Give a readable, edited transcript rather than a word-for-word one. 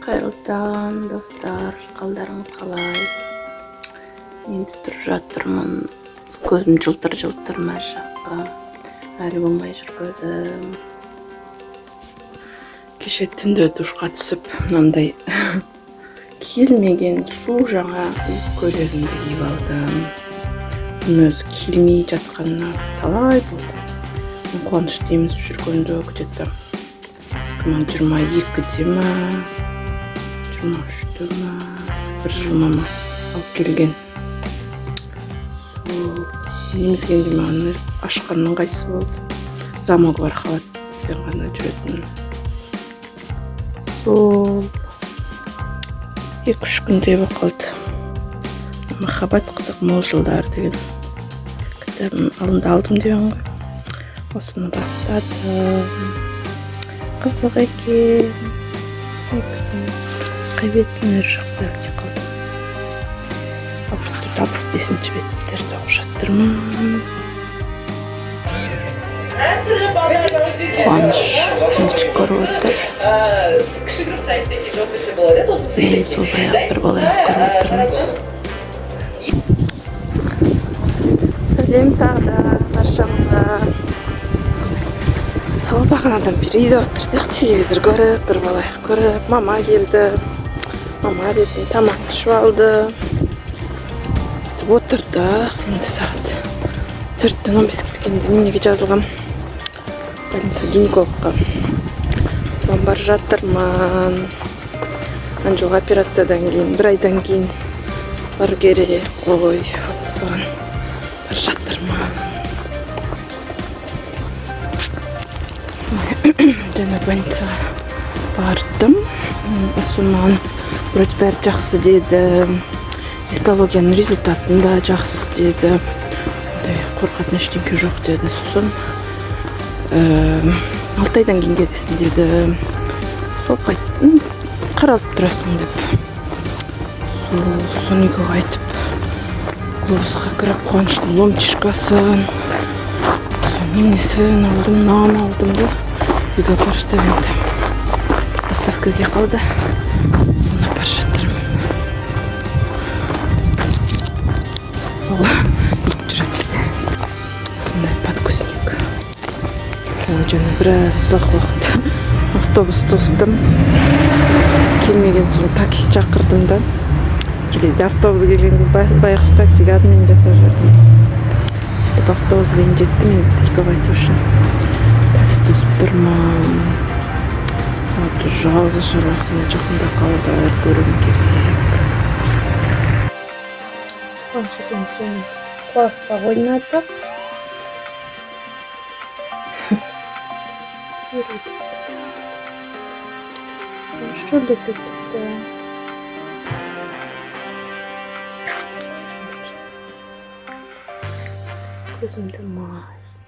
Қайырлы таң, достар. Қалдарыңыз қалай? Енді тұрып жатырмын. Көзім жылтыр мына жаққа. Әлі болмай жүр көзім. Кеше түнде душқа түсіп, мынандай келмеген су жаңа көйлегімді киіп алдым. Бұның өзі келмей жатқанына талай болды. Қуанышты емес жүргенде где-то 2022-де ма, 23-те ма, бір жылма ма алып келген. Немізгенде маған ашқанның қайсы болды. Замок бар халатпен ғана жүретін. Сол 2-3 күндей болып қалды. Махаббат қызық мол жылдар деген кітабым алдым деген ғой. Осыны бастадым. Қызық екен. Қай беттің өр жақта өте қалды. 65-ші беттерді оқып жатырмын. Қуаныш мультик көріп отыр. Мен сол баяғы бір балаяқ көріп отырмын. Сәлем тағы да баршаңызға. Сол бағанадан бері үйде отырдық, телевизор көріп, бір балаяқ көріп, мама келді. Мама бетін тамақ ішіп алды. Сөйтіп отырдық. Енді сағат 4-тен 15-ке келгенде неге жазылғам? Больница гинекологқа. Соған бар жатырмын. Анжол операциядан кейін, бір айдан кейін бару керек қой. Соған бар жатырмын. Және больницаға бардым. Сонан вроде бәрі жақсы деді. Гистологияның результатын да жақсы деді. Қорқатын ештеңке жоқ деді. Сосын 6 айдан кейін келесің деді. Сол қайттым, қаралып тұрасың деп. Сосын үйге қайтып, глобусқа кіріп Қуаныштың ломтишкасын, немесін алдым, нан алдым да. Үйге барыстап енді доставкаға қалды. Сонда бар жатырмын. Сол осындай подкусник. Және біраз ұзақ уақыт автобус тостым. Келмеген соң такси шақырдым да. Бір кезде автобус келгенде байғұс таксиге адмен жасап жүрдім. Сөйтіп автобуспен жеттім, енді үйге қайту үшін такси тосып тұрмын. Сағат уже ауызашар уақытына жақында қалды, көруім керек. Планшетімді және класқа ойнадық. Что ли тут такое? Көзімді маз.